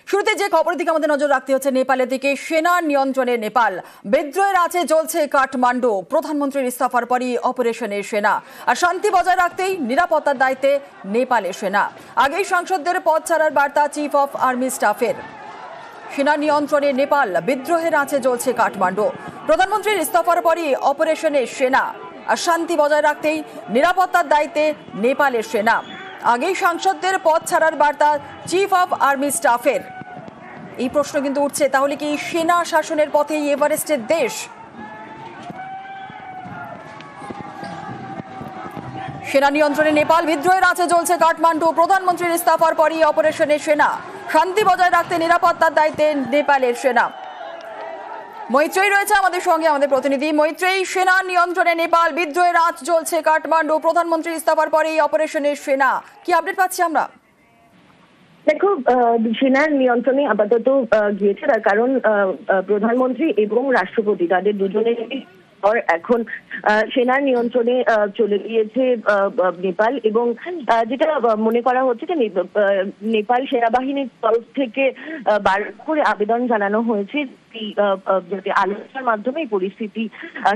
শুরুতে যে খবরের দিকে আমাদের নজর রাখতে হচ্ছে নেপালের দিকে। সেনার নিয়ন্ত্রণে নেপাল, বিদ্রোহের আছে জ্বলছে কাঠমান্ডু। প্রধানমন্ত্রীর ইস্তফার পরই অপারেশনের সেনা, আর শান্তি বজায় রাখতেই নিরাপত্তার দায়িত্বে নেপালের সেনা। আগেই সাংসদদের পদ ছাড়ার বার্তা চিফ অফ আর্মি স্টাফের। সেনা নিয়ন্ত্রণে নেপাল, বিদ্রোহের আছে জ্বলছে কাঠমান্ডু। প্রধানমন্ত্রীর ইস্তফার পরই অপারেশনের সেনা, আর শান্তি বজায় রাখতেই নিরাপত্তার দায়িত্বে নেপালের সেনা। আগেই সাংসদদের পদ ছাড়ার বার্তা চিফ অফ আর্মি স্টাফের। এই প্রশ্ন কিন্তু উঠছে, তাহলে কি সেনা শাসনের পথে এভারেস্টের দেশ? সেনা নিয়ন্ত্রণে নেপাল, বিদ্রোহের আছে জ্বলছে কাঠমান্ডু। প্রধানমন্ত্রীর ইস্তফার পরই অপারেশনের সেনা, শান্তি বজায় রাখতে নিরাপত্তার দায়িত্বে নেপালের সেনা। মৈত্রেয়ী রয়েছে আমাদের সঙ্গে, আমাদের প্রতিনিধি মৈত্রেয়ী। সেনা নিয়ন্ত্রণে নেপাল, বিদ্রোহের আঁচ জ্বলছে কাঠমান্ডু। প্রধানমন্ত্রীর ইস্তফার পরেই অপারেশনের সেনা, কি আপডেট পাচ্ছি আমরা? দেখো, সেনার নিয়ন্ত্রণে আপাতত গিয়েছে, তার কারণ প্রধানমন্ত্রী এবং রাষ্ট্রপতি তাদের দুজনের এখন সেনার নিয়ন্ত্রণে চলে গিয়েছে নেপাল। এবং যেটা মনে করা হচ্ছে যে নেপাল সেনাবাহিনীর তরফ থেকে বার করে আবেদন জানানো হয়েছে যাতে আলোচনার মাধ্যমে এই পরিস্থিতি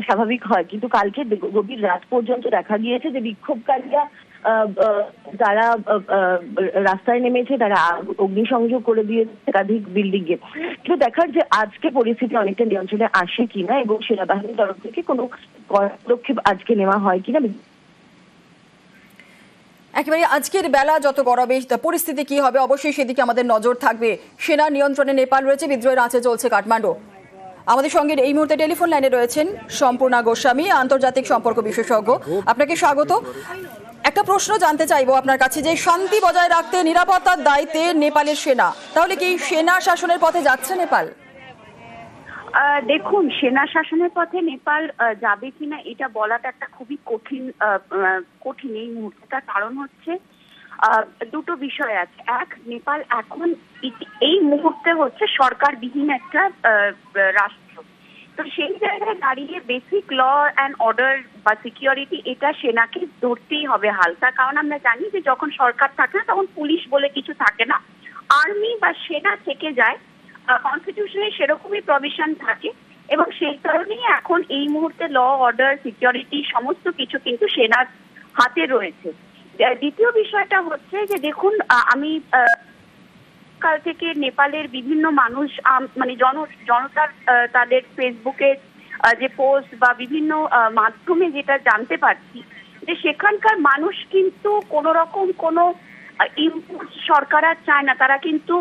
স্বাভাবিক হয়। কিন্তু কালকে গভীর রাত পর্যন্ত দেখা গিয়েছে যে বিক্ষোভকারীরা তারা রাস্তায় নেমেছে, তারা অগ্নিসংযোগ করে দিয়েছে একাধিক বিল্ডিং এ। কিন্তু দেখার যে আজকে পরিস্থিতি অনেকটা নিয়ন্ত্রণে আসে কিনা এবং সেনাবাহিনীর তরফ থেকে কোনো পদক্ষেপ আজকে নেওয়া হয় কিনা। একেবারে আজকের বেলা যত গড়াবে পরিস্থিতি কি হবে, অবশ্যই সেদিকে আমাদের নজর থাকবে। সেনা নিয়ন্ত্রণে নেপাল রয়েছে, বিদ্রোহের আঁচে চলছে কাঠমান্ডু। আমাদের সঙ্গে এই মুহূর্তে টেলিফোন লাইনে রয়েছেন সম্পূর্ণা গোস্বামী, আন্তর্জাতিক সম্পর্ক বিশেষজ্ঞ। আপনাকে স্বাগত। একটা প্রশ্ন জানতে চাইবো আপনার কাছে, যে শান্তি বজায় রাখতে নিরাপত্তার দায়িত্বে নেপালের সেনা, তাহলে কি সেনা শাসনের পথে যাচ্ছে নেপাল? দেখুন, সেনা শাসনের পথে নেপাল যাবে কিনা এটা বলাটা একটা খুবই কঠিন এই মুহূর্তে। তার কারণ হচ্ছে দুটো বিষয় আছে। এক, নেপাল এখন এই মুহূর্তে হচ্ছে সরকারবিহীন একটা রাষ্ট্র। তো সেই জায়গায় দাঁড়িয়ে বেসিক ল অ্যান্ড অর্ডার বা সিকিউরিটি এটা সেনাকে ধরতেই হবে হালকা। কারণ আমরা জানি যে যখন সরকার থাকে না তখন পুলিশ বলে কিছু থাকে না, আর্মি বা সেনা থেকে যায়। কনস্টিটিউশনে সেরকমই প্রভিশন থাকে এবং সেই কারণেই এখন এই মুহূর্তে ল অর্ডার সিকিউরিটি সমস্ত কিছু কিন্তু সেনার হাতে রয়েছে। দ্বিতীয় বিষয়টা হচ্ছে যে দেখুন, আমি কাল থেকে নেপালের বিভিন্ন মানুষ মানে জনতার তাদের ফেসবুকের যে পোস্ট বা বিভিন্ন মাধ্যমে যেটা জানতে পারছি যে সেখানকার মানুষ কিন্তু কোনো রকম কোনো ইম্পোজ সরকার আর চায় না। তারা কিন্তু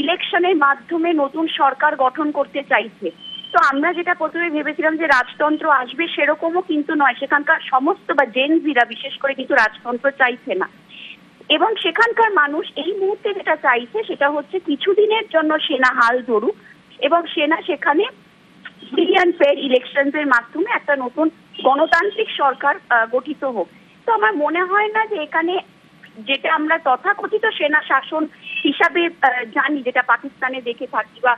ইলেকশনের মাধ্যমে নতুন সরকার গঠন করতে চাইছে। তো আমরা যেটা প্রথমে ভেবেছিলাম যে রাজতন্ত্র আসবে, সেরকমও কিন্তু নয়। সেখানকার সমস্ত বা জেনজিরা বিশেষ করে কিন্তু রাজতন্ত্র চাইছে না। এবং সেখানকার মানুষ এই মুহূর্তে যেটা চাইছে সেটা হচ্ছে কিছুদিনের জন্য সেনা হাল ধরুক এবং সেনা সেখানে ফ্রি অ্যান্ড ফেয়ার ইলেকশনের মাধ্যমে একটা নতুন গণতান্ত্রিক সরকার গঠিত হোক। তো আমার মনে হয় না যে এখানে যেটা আমরা তথাকথিত সেনা শাসন হিসাবে জানি, যেটা পাকিস্তানে দেখে থাকি বা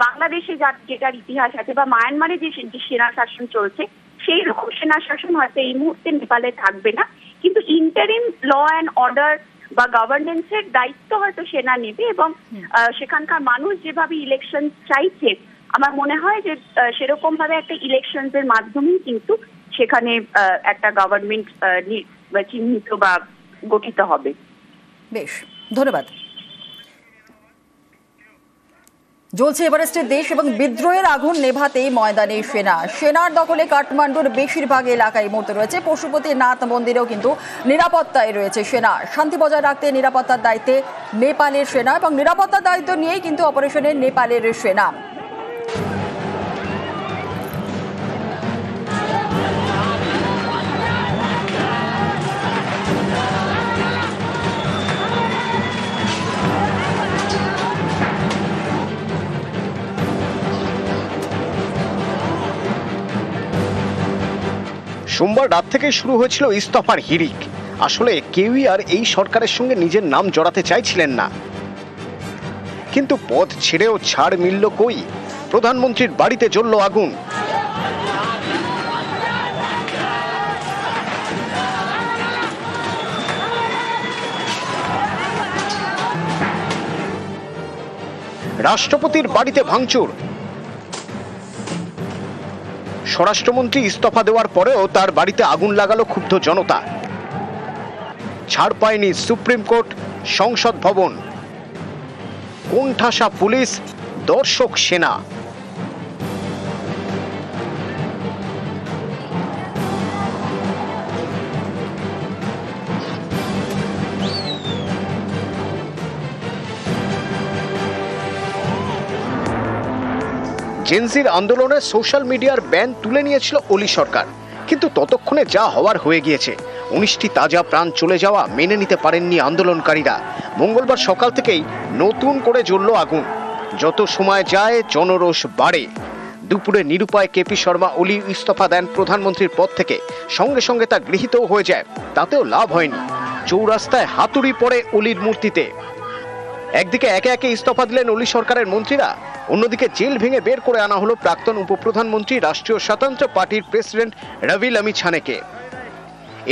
বাংলাদেশে যেটার ইতিহাস আছে বা মায়ানমারে যে সেনা শাসন চলছে, সেই রকম সেনা শাসন হয়তো এই মুহূর্তে নেপালে থাকবে না। কিন্তু ইন্টারিম ল অ্যান্ড অর্ডার বা গভর্নেন্সের দায়িত্ব হয়তো সেনা নেবে এবং সেখানকার মানুষ যেভাবে ইলেকশন চাইছে, আমার মনে হয় যে সেরকম ভাবে একটা ইলেকশনের মাধ্যমেই কিন্তু সেখানে একটা গভর্নমেন্ট চিহ্নিত বা গঠিত হবে। বেশ, ধন্যবাদ। জ্বলছে এভারেস্টের দেশ এবং বিদ্রোহের আগুন নেভাতেই ময়দানে সেনা। সেনার দখলে কাঠমান্ডুর বেশিরভাগ এলাকায় মুহূর্তে রয়েছে। পশুপতিনাথ মন্দিরেও কিন্তু নিরাপত্তায় রয়েছে সেনা। শান্তি বজায় রাখতে নিরাপত্তার দায়িত্বে নেপালের সেনা এবং নিরাপত্তার দায়িত্ব নিয়েই কিন্তু অপারেশনে নেপালের সেনা। সোমবার রাত থেকে শুরু হয়েছিল ইস্তফার হিড়িক। আসলে কেউই আর এই সরকারের সঙ্গে নিজের নাম জড়াতে চাইছিলেন না, কিন্তু পদ ছেড়েও ছাড় মিলল কই? প্রধানমন্ত্রীর বাড়িতে জ্বলল আগুন। রাষ্ট্রপতির বাড়িতে ভাঙচুর। স্বরাষ্ট্রমন্ত্রী ইস্তফা দেওয়ার পরেও তার বাড়িতে আগুন লাগালো ক্ষুব্ধ জনতা। ছাড় পায়নি সুপ্রিম কোর্ট, সংসদ ভবন। কোণঠাসা পুলিশ, দর্শক সেনা। জেনজির আন্দোলনে সোশ্যাল মিডিয়ার ব্যান তুলে নিয়েছিল ওলি সরকার, কিন্তু ততক্ষণে যা হওয়ার হয়ে গিয়েছে। 19টি তাজা প্রাণ চলে যাওয়া মেনে নিতে পারেননি আন্দোলনকারীরা। মঙ্গলবার সকাল থেকেই নতুন করে জ্বলল আগুন। যত সময় যায় জনরোষ বাড়ে। দুপুরে নিরুপায় কেপি শর্মা ওলি ইস্তফা দেন প্রধানমন্ত্রীর পদ থেকে। সঙ্গে সঙ্গে তা গৃহীতও হয়ে যায়। তাতেও লাভ হয়নি। চৌরাস্তায় হাতুড়ি পড়ে ওলির মূর্তিতে। একদিকে একে একে ইস্তফা দিলেন ওলি সরকারের মন্ত্রীরা, অন্যদিকে জেল ভেঙে বের করে আনা হলো প্রাক্তন উপপ্রধানমন্ত্রী রাষ্ট্রীয় স্বতন্ত্র পার্টির প্রেসিডেন্ট রবি লামি ছানেকে।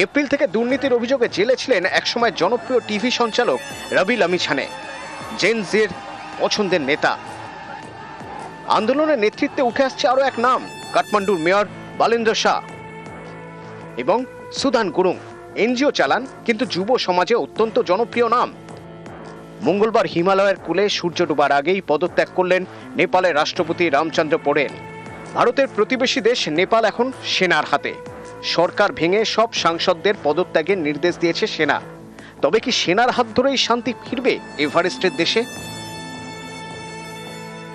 এপ্রিল থেকে দুর্নীতির অভিযোগে জেলে ছিলেন একসময় জনপ্রিয় টিভি সঞ্চালক রবি লামি ছানে, জেনজির পছন্দের নেতা। আন্দোলনের নেতৃত্বে উঠে আসছে আরো এক নাম, কাঠমান্ডুর মেয়র বালেন্দ্র শাহ এবং সুধান গুরুং। এনজিও চালান, কিন্তু যুব সমাজে অত্যন্ত জনপ্রিয় নাম। মঙ্গলবার হিমালয়ের কূলে সূর্য ডোবার আগেই পদত্যাগ করলেন নেপালের রাষ্ট্রপতি রামচন্দ্র পৌড়েল। ভারতের প্রতিবেশী দেশ নেপাল এখন সেনার হাতে। সরকার ভেঙে সব সাংসদদের পদত্যাগের নির্দেশ দিয়েছে সেনা। তবে কি সেনার হাত ধরেই শান্তি ফিরবে এভারেস্টের দেশে?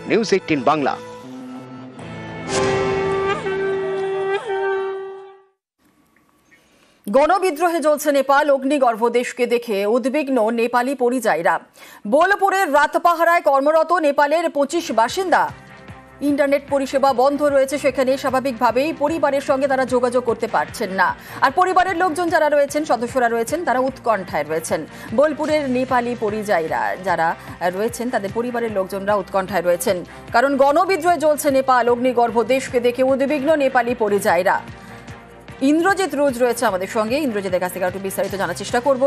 নিউজ 18 বাংলা। গণবিদ্রোহে জ্বলছে নেপাল। অগ্নিগর্ভ দেশকে দেখে উদ্বিগ্ন নেপালি পরিযায়ীরা। বোলপুরের রাত পাহারায় কর্মরত নেপালের 25 বাসিন্দা। ইন্টারনেট পরিষেবা বন্ধ রয়েছে সেখানে। স্বাভাবিকভাবেই পরিবারের সঙ্গে তারা যোগাযোগ করতে পারছেন না। আর পরিবারের লোকজন যারা রয়েছেন, সদস্যরা রয়েছেন, তারা উৎকণ্ঠায় রয়েছেন। বোলপুরের নেপালি পরিযায়ীরা যারা রয়েছেন, তাদের পরিবারের লোকজনরা উৎকণ্ঠায় রয়েছেন, কারণ গণবিদ্রোহে জ্বলছে নেপাল। অগ্নিগর্ভ দেশকে দেখে উদ্বিগ্ন নেপালি পরিযায়ীরা। ইন্দ্রজিৎ রোজ রয়েছে আমাদের সঙ্গে। ইন্দ্রজিতের কাছ থেকে একটু বিস্তারিত জানার চেষ্টা করব।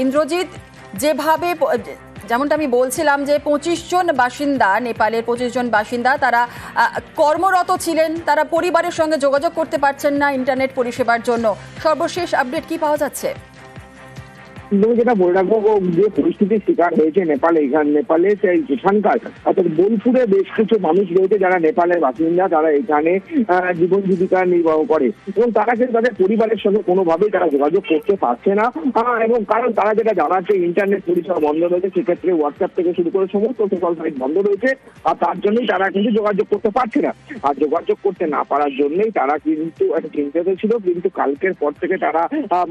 ইন্দ্রজিৎ, যেভাবে যেমনটা আমি বলছিলাম যে 25 জন বাসিন্দা, নেপালের 25 জন বাসিন্দা তারা কর্মরত ছিলেন, তারা পরিবারের সঙ্গে যোগাযোগ করতে পারছেন না ইন্টারনেট পরিষেবার জন্য। সর্বশেষ আপডেট কি পাওয়া যাচ্ছে? যেটা বলে রাখবো, যে পরিস্থিতির শিকার হয়েছে নেপালে এখানকার অর্থাৎ বোলপুরে বেশ কিছু মানুষ রয়েছে যারা নেপালের বাসিন্দা। তারা এখানে জীবন জীবিকা নির্বাহ করে এবং তারা কিন্তু তাদের পরিবারের সঙ্গে কোনোভাবেই তারা যোগাযোগ করতে পারছে না। এবং কারণ তারা যেটা জানাচ্ছে, ইন্টারনেট পরিষেবা বন্ধ রয়েছে, সেক্ষেত্রে হোয়াটসঅ্যাপ থেকে শুরু করে সমস্ত সোশ্যাল সাইট বন্ধ রয়েছে। আর তার জন্যই তারা কিন্তু যোগাযোগ করতে পারছে না। আর যোগাযোগ করতে না পারার জন্যই তারা কিন্তু একটা চিন্তিত ছিল। কিন্তু কালকের পর থেকে তারা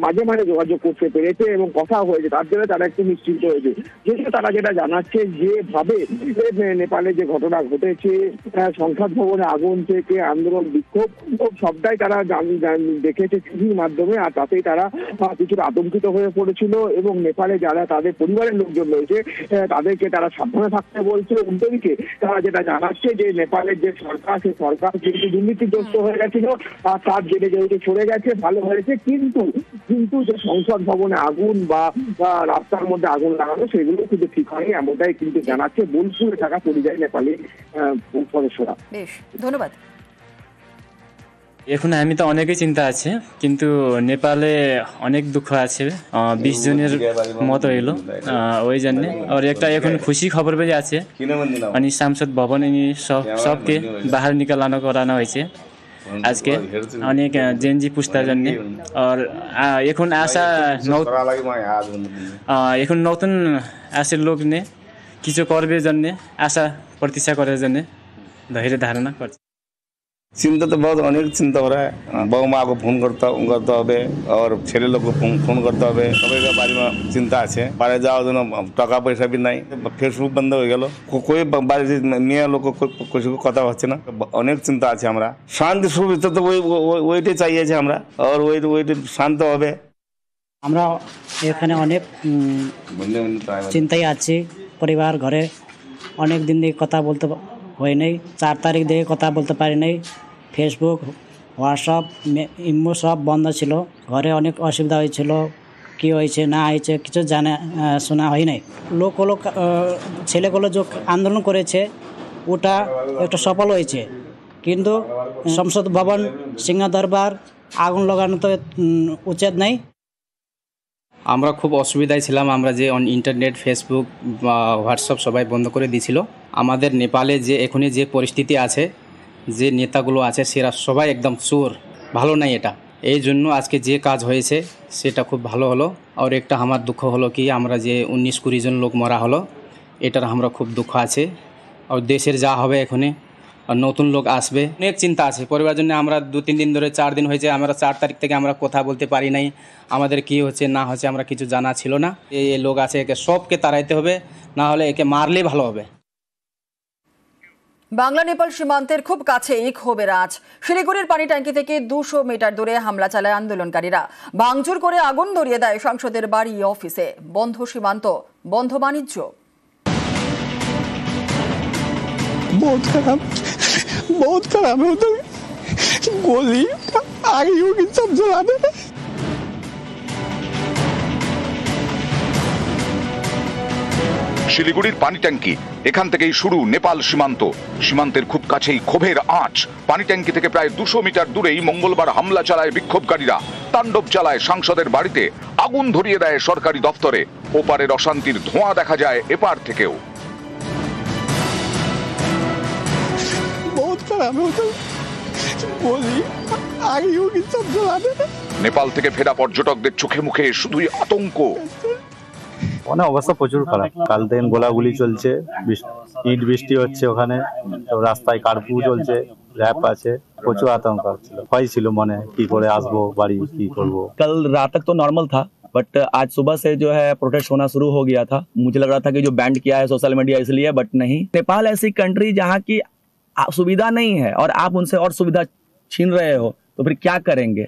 মাঝে মাঝে যোগাযোগ করতে পেরেছে এবং হয়েছে, তার জন্য তারা একটু নিশ্চিন্ত হয়েছে। যদিও তারা যেটা জানাচ্ছে, যেভাবে নেপালে যে ঘটনা ঘটেছে, সংসদ ভবনে আগুন থেকে আন্দোলন, বিক্ষোভ, সবটাই তারা দেখেছে টিভির মাধ্যমে। আর তাতেই তারা কিছুটা আতঙ্কিত হয়ে পড়েছিল এবং নেপালে যারা তাদের পরিবারের লোকজন রয়েছে তাদেরকে তারা সাবধানে থাকতে বলছে। অন্যদিকে তারা যেটা জানাচ্ছে যে নেপালের যে সরকার, সেই সরকার যেহেতু দুর্নীতিগ্রস্ত হয়ে গেছিল, আর তার জেলে যেহেতু সরে গেছে, ভালো হয়েছে। কিন্তু যে সংসদ ভবনে আগুন বা রাস্তার মধ্যে আগুন লাগানো, সেগুলো কিন্তু ঠিক হয়নি, এমনটাই কিন্তু জানাচ্ছে বোলপুরে থাকা পরিযায়ী নেপালি সদস্যরা। বেশ, ধন্যবাদ। এখন আমি তো অনেকই চিন্তা আছে, কিন্তু নেপালে অনেক দুঃখ আছে। 20 জনের মতো এলো ওই জন্য। আর একটা এখন খুশি খবর বেরিয়ে আছে, মানে সংসদ ভবন সবকে বাহার নিকালানো করানো হয়েছে আজকে অনেক জেনজি পুস্তার জন্য। আর এখন নতুন আসে লোক নে কিছু করবে জন্য, আশা প্রতীক্ষা করার জন্য ধৈর্য ধারণা করছে। চিন্তা তো বহুত, অনেক চিন্তা করা। বউ মাকে ফোন করতে হবে, আর ছেলে লোককে ফোন করতে হবে। সবাই বাড়ি চিন্তা আছে, বাইরে যাওয়ার জন্য টাকা পয়সা বি নাই। ফেসবুক বন্ধ হয়ে গেল, কই বাড়িতে মেয়ে লোক কথা হচ্ছে না। অনেক চিন্তা আছে। আমরা শান্তি সুবিধা তো ওইটাই চাইছি আমরা, আর ওইটা শান্ত হবে। আমরা এখানে অনেক চিন্তায় আছি। পরিবার ঘরে অনেক দিন দিয়ে কথা বলতে হয় নাই। 4 তারিখ থেকে কথা বলতে পারি নাই। ফেসবুক, হোয়াটসঅ্যাপ, ইমো সব বন্ধ ছিল। ঘরে অনেক অসুবিধা হয়েছিল। কি হয়েছে না হয়েছে কিছু জানা শোনা হয় নাই। লোকগুলো ছেলেগুলো যে আন্দোলন করেছে ওটা একটা সফল হয়েছে, কিন্তু সংসদ ভবন সিংহদরবার আগুন লাগানো তো উচিত নাই। আমরা খুব অসুবিধায় ছিলাম। আমরা যে ইন্টারনেট, ফেসবুক বা হোয়াটসঅ্যাপ সবাই বন্ধ করে দিয়েছিল। আমাদের নেপালে যে এখনই যে পরিস্থিতি আছে, যে নেতাগুলো আছে সেরা সবাই একদম চোর, ভালো নাই এটা। এই জন্য আজকে যে কাজ হয়েছে সেটা খুব ভালো হলো। আর একটা আমার দুঃখ হলো কি আমরা যে 19-20 জন লোক মরা হলো, এটার আমরা খুব দুঃখ আছে। আর দেশের যা হবে এখনই, আর নতুন লোক আসবে, অনেক চিন্তা আছে পরিবার জন্য। আমরা 2-3 দিন ধরে 4 দিন হয়েছে, আমরা 4 তারিখ থেকে আমরা কথা বলতে পারি নাই। আমাদের কি হচ্ছে না হচ্ছে আমরা কিছু জানা ছিল না। এই লোক আছে একে সবকে তাড়াইতে হবে, না হলে একে মারলেই ভালো হবে। বাংলা নেপাল সীমান্তের খুব কাছেই ক্ষোভের আঁচ। শিলিগুড়ির পানি ট্যাঙ্কি থেকে 200 মিটার দূরে হামলা চালায় আন্দোলনকারীরা। ভাঙচুর করে আগুন ধরিয়ে দেয় সংসদের বাড়ি, অফিসে। বন্ধ সীমান্ত, বন্ধ বাণিজ্য। बहुत खराब है उधर, गोली आगे होगी सब जला दे। শিলিগুড়ির পানি ট্যাঙ্কি, এখান থেকেই শুরু নেপাল সীমান্ত। সীমান্তের খুব কাছেই ক্ষোভের আঁচ। পানি ট্যাঙ্কি থেকে প্রায় 200 মিটার দূরেই মঙ্গলবার হামলা চালায় বিক্ষোভকারীরা। তাণ্ডব চালায় সাংসদের বাড়িতে, আগুন ধরিয়ে দেয় সরকারি দপ্তরে। ওপারের অশান্তির ধোঁয়া দেখা যায় এপার থেকেও। নেপাল থেকে ফেরা পর্যটকদের চোখে মুখে শুধুই আতঙ্ক। ওখানে অবস্থা প্রচুর খারাপ। কাল থেকে গোলাগুলি চলছে, ইট বৃষ্টি হচ্ছে, ওখানে রাস্তায় কারফিউ চলছে, रैप আছে, প্রচুর आतंक ছিল, ভয় ছিল মনে কি করে আসবো বাড়ি, কি করব। कल रात तक तो नॉर्मल था, बट आज सुबह से जो है प्रोटेस्ट होना शुरू हो गया था। मुझे लग रहा था कि जो बैंड किया है सोशल मीडिया इसलिए, बट नहीं। नेपाल ऐसी कंट्री जहाँ की सुविधा नहीं है और आप उनसे और सुविधा छीन रहे हो, तो फिर क्या करेंगे।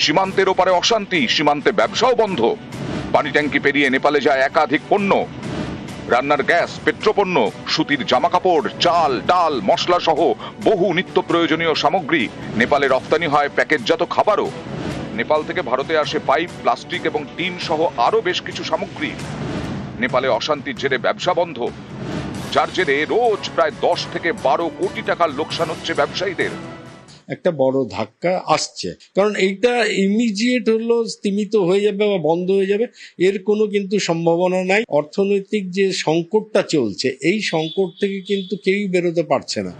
সীমান্তের ওপারে অশান্তি, সীমান্তে ব্যবসাও বন্ধ। পানি ট্যাঙ্কি পেরিয়ে নেপালে যায় একাধিক পণ্য, রান্নার গ্যাস, পেট্রোপণ্য, সুতির জামা কাপড়, চাল, ডাল, মশলা সহ বহু নিত্য প্রয়োজনীয় সামগ্রী। নেপালে রপ্তানি হয় প্যাকেটজাত খাবারও। নেপাল থেকে ভারতে আসে পাইপ, প্লাস্টিক এবং টিন সহ আরো বেশ কিছু সামগ্রী। নেপালে অশান্তির জেরে ব্যবসা বন্ধ, যার জেরে রোজ প্রায় 10 থেকে 12 কোটি টাকার লোকসান হচ্ছে ব্যবসায়ীদের। একটা বড় ধাক্কা আসছে, কারণ এইটা ইমিডিয়েট হলো স্তীমিত হয়ে যাবে বা বন্ধ হয়ে যাবে এর কোনো কিন্তু সম্ভাবনা নাই। অর্থনৈতিক যে সংকটটা চলছে, এই সংকট থেকে কিন্তু কেউই বেরোতে পারছে না।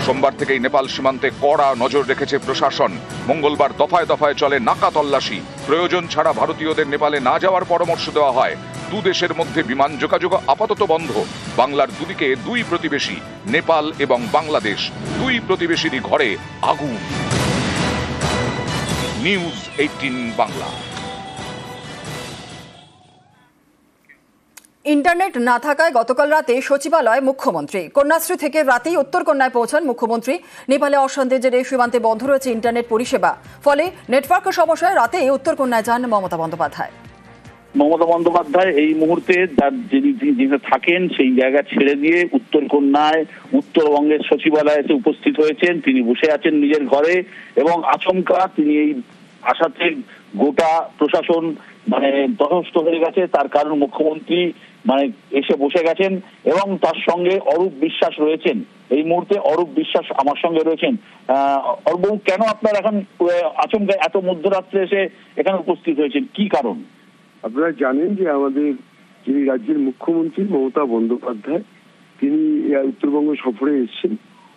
সোমবার থেকেই নেপাল সীমান্তে কড়া নজর রেখেছে প্রশাসন। মঙ্গলবার দফায় দফায় চলে নাকা তল্লাশি। প্রয়োজন ছাড়া ভারতীয়দের নেপালে না যাওয়ার পরামর্শ দেওয়া হয়। দু দেশের মধ্যে বিমান যোগাযোগ আপাতত বন্ধ। বাংলার দুদিকে 2 প্রতিবেশী, নেপাল এবং বাংলাদেশ। 2 প্রতিবেশীরই ঘরে আগুন। নিউজ 18 বাংলা। ইন্টারনেট না থাকায় গতকাল রাতে সচিবালয় মুখ্যমন্ত্রী। কন্যাশ্রী থেকে রাতেই উত্তরকন্যায় পৌঁছান মুখ্যমন্ত্রী। নেপালে অশান্তির জেরে সীমান্তে বন্ধ রয়েছে ইন্টারনেট পরিষেবা। ফলে নেটওয়ার্ক সমস্যায় রাতেই উত্তরকন্যায় যান মমতা বন্দ্যোপাধ্যায়। মমতা বন্দ্যোপাধ্যায় এই মুহূর্তে যিনি থাকেন সেই জায়গা ছেড়ে দিয়ে উত্তরকন্যায় উত্তরবঙ্গের সচিবালয়ে এসে উপস্থিত হয়েছেন। তিনি বসে আছেন নিজের ঘরে এবং আচমকা তিনি এই আসাতে গোটা প্রশাসন তটস্থ হয়ে গেছে। তার কারণ মুখ্যমন্ত্রী এসে বসে গেছেন এবং তার সঙ্গে অরূপ বিশ্বাস রয়েছেন। এই মুহূর্তে অরূপ বিশ্বাস আমার সঙ্গে রয়েছেন। অরূপ, কেন আপনার এখন আচমকা এত মধ্যরাত্রে এসে এখানে উপস্থিত হয়েছেন, কি কারণ? আপনারা জানেন যে আমাদের যিনি রাজ্যের মুখ্যমন্ত্রী মমতা বন্দ্যোপাধ্যায়, তিনি উত্তরবঙ্গ সফরে এসেছেন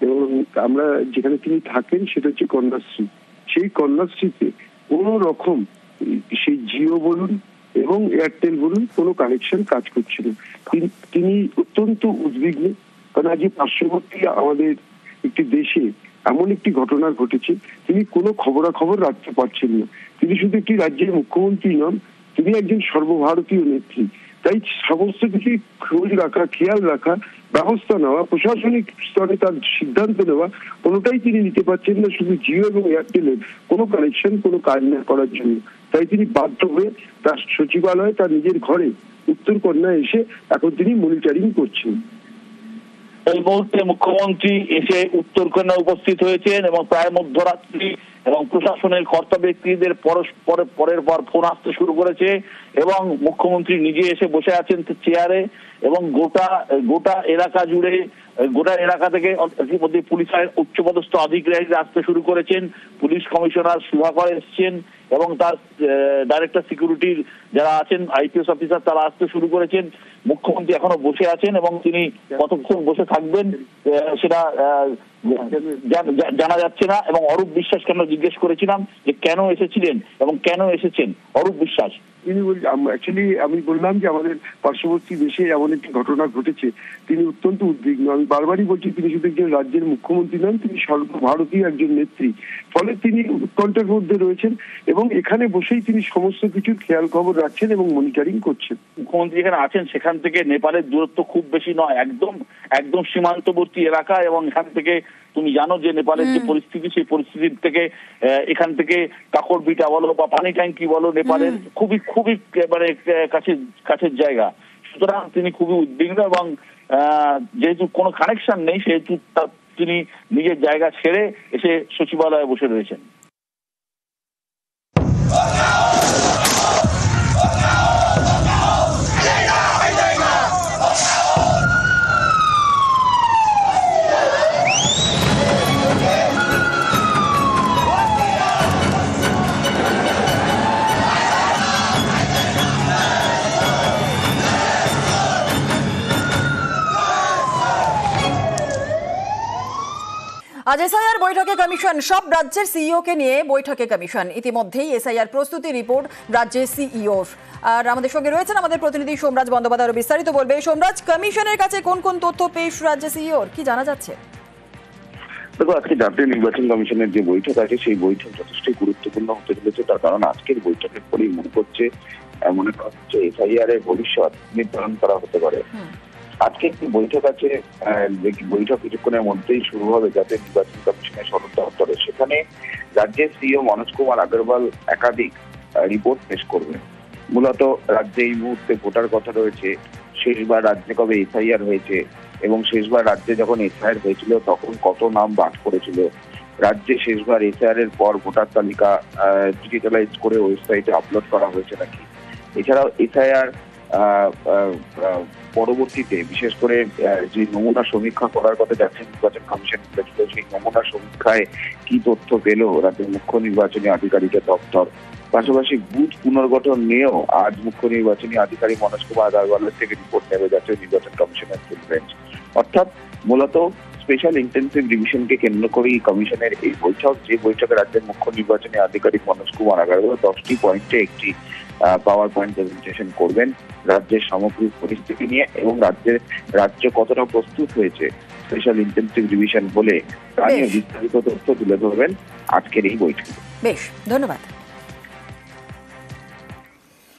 এবং আমরা যেখানে তিনি থাকেন সেটা হচ্ছে কন্যাশ্রী। সেই কন্যাশ্রীতে কোনো রকম সেই জিও বলুন এবং এয়ারটেল বলুন কোনো কানেকশন কাজ করছিল। তিনি অত্যন্ত উদ্বিগ্ন, কারণ আজ পার্শ্ববর্তী আমাদের একটি দেশে এমন একটি ঘটনা ঘটেছে, তিনি কোনো খবরাখবর রাখতে পারছেন না। তিনি শুধু একটি রাজ্যের মুখ্যমন্ত্রী নন, তিনি একজন সর্বভারতীয় নেত্রী। তাই সমস্ত কিছু খোঁজ রাখা, খেয়াল রাখা, ব্যবস্থা নেওয়া, প্রশাসনিক স্তরে তার সিদ্ধান্ত নেওয়া, কোনোটাই তিনি নিতে পারছেন না, শুধু জিও এবং এয়ারটেলের কোনো কানেকশন, কোনো কাজ না করার জন্য। তাই তিনি বাধ্য হয়ে তার সচিবালয়ে, তার নিজের ঘরে উত্তরকন্যায় এসে এখন তিনি মনিটরিং করছেন। এই মুহূর্তে মুখ্যমন্ত্রী এসে উত্তরকন্যা উপস্থিত হয়েছেন এবং প্রায় মধ্যরাত্রি এবং প্রশাসনের কর্তা ব্যক্তিদের পরের পর ফোন আসতে শুরু করেছে এবং মুখ্যমন্ত্রী নিজে এসে বসে আছেন চেয়ারে এবং গোটা এলাকা জুড়ে গোটা এলাকা থেকে ইতিমধ্যে পুলিশের উচ্চপদস্থ আধিকারিকরা আসতে শুরু করেছেন। পুলিশ কমিশনার সুধাকর এসছেন এবং তার ডাইরেক্টর সিকিউরিটির যারা আছেন আইপিএস অফিসার তারা আসতে শুরু করেছেন। মুখ্যমন্ত্রী এখনো বসে আছেন এবং তিনি কতক্ষণ বসে থাকবেন সেটা জানা যাচ্ছে না। এবং অরূপ বিশ্বাসকে আমরা জিজ্ঞেস করেছিলাম যে কেন এসেছিলেন এবং কেন এসেছেন। অরূপ বিশ্বাস তিনি অ্যাকচুয়ালি আমি বললাম যে আমাদের পার্শ্ববর্তী দেশে এমন একটি ঘটনা ঘটেছে, তিনি অত্যন্ত উদ্বিগ্ন। আমি বারবারই বলছি তিনি শুধু একজন রাজ্যের মুখ্যমন্ত্রী নন, তিনি সর্বভারতীয় একজন নেত্রী, ফলে তিনি উৎকণ্ঠার মধ্যে রয়েছেন এবং এখানে বসেই তিনি সমস্ত কিছুর খেয়াল খবর রাখছেন এবং মনিটরিং করছেন। মুখ্যমন্ত্রী যেখানে আছেন সেখান থেকে নেপালের দূরত্ব খুব বেশি নয়, একদম সীমান্তবর্তী এলাকা এবং এখান থেকে তুমি জানো যে নেপালের যে পরিস্থিতি সেই পরিস্থিতির থেকে এখান থেকে কাকরভিটা বলো বা পানি ট্যাঙ্কি বলো নেপালের খুবই মানে কাছের জায়গা। সুতরাং তিনি খুবই উদ্বিগ্ন এবং যেহেতু কোনো কানেকশন নেই সেহেতু তিনি নিজের জায়গা ছেড়ে এসে সচিবালয়ে বসে রয়েছেন। আজ এসআইআর বৈঠকে কমিশন, সব রাজ্যের সিইও কে নিয়ে বৈঠকে কমিশন। ইতিমধ্যেই এসআইআর প্রস্তুতি রিপোর্ট রাজ্যের সিইও। আর আমাদের সঙ্গে রয়েছেন আমাদের প্রতিনিধি সোমরাজ বন্দ্যোপাধ্যায়, আরো বিস্তারিত বলবে। সোমরাজ, কমিশনের কাছে কোন কোন তথ্য পেশ রাজ্যের সিইও, কি জানা যাচ্ছে? দেখো, আজকে জাতীয় নির্বাচন কমিশনের যে বৈঠক আছে সেই বৈঠক যথেষ্টই গুরুত্বপূর্ণ হতে চলেছে। তার কারণ আজকের বৈঠকের পরেই মনে হচ্ছে এসআইআর এর ভবিষ্যৎ নির্ধারণ করা হতে পারে। আজকে একটি বৈঠক আছে, বৈঠক কিছুক্ষণের মধ্যেই শুরু হবে জাতীয় নির্বাচন কমিশনের সদর দপ্তরে। সেখানে রাজ্যের সিইও মনোজ কুমার আগরওয়াল একাধিক রিপোর্ট পেশ করবেন। মূলত রাজ্যে এই মুহূর্তে ভোটার কথা রয়েছে, শেষবার রাজ্যে কবে এসআইআর হয়েছে এবং শেষবার রাজ্যে যখন এসআইআর হয়েছিল তখন কত নাম বাদ পড়েছিল, রাজ্যে শেষবার এসআইআর এর পর ভোটার তালিকা ডিজিটালাইজ করে ওয়েবসাইটে আপলোড করা হয়েছে নাকি। এছাড়াও এসআইআর পরবর্তীতে বিশেষ করে যে নমুনা সমীক্ষা করার কথা জাতীয় নির্বাচন কমিশন বলেছিল, সেই নমুনা সমীক্ষায় কি তথ্য পেল রাজ্যের মুখ্য নির্বাচনী আধিকারিকের দপ্তর। পাশাপাশি বুথ পুনর্গঠন নিয়েও আজ মুখ্য নির্বাচনী আধিকারিক মনোজ কুমার আগরওয়ালের থেকে রিপোর্ট নেবে জাতীয় নির্বাচন কমিশনের ফুল বেঞ্চ। অর্থাৎ মূলত স্পেশাল ইন্টেনসিভ রিভিশনকে কেন্দ্র করেই কমিশনের এই বৈঠক, যে বৈঠকে রাজ্যের মুখ্য নির্বাচনী আধিকারিক মনোজ কুমার আগরওয়াল 10টি পয়েন্টে একটি পাওয়ার পয়েন্ট প্রেজেন্টেশন করবেন রাজ্যের সামগ্রিক পরিস্থিতি নিয়ে এবং রাজ্য কতটা প্রস্তুত হয়েছে স্পেশাল ইন্টেনসিভ রিভিশন বলে তা নিয়ে বিস্তারিত তথ্য তুলে ধরবেন আজকের এই বৈঠকে। বেশ, ধন্যবাদ।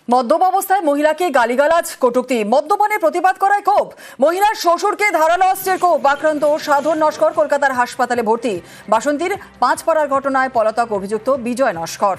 মদ্যপ অবস্থায় মহিলাকে গালিগালাজ, কটূক্তি, মদ্যপানে প্রতিবাদ করায় ক্ষোভ। মহিলার শ্বশুরকে ধারালো অস্ত্রের কোপ, আক্রান্ত সাধন নস্কর কলকাতার হাসপাতালে ভর্তি। বাসন্তীর 5 পাড়ার ঘটনায় পলাতক অভিযুক্ত বিজয় নস্কর।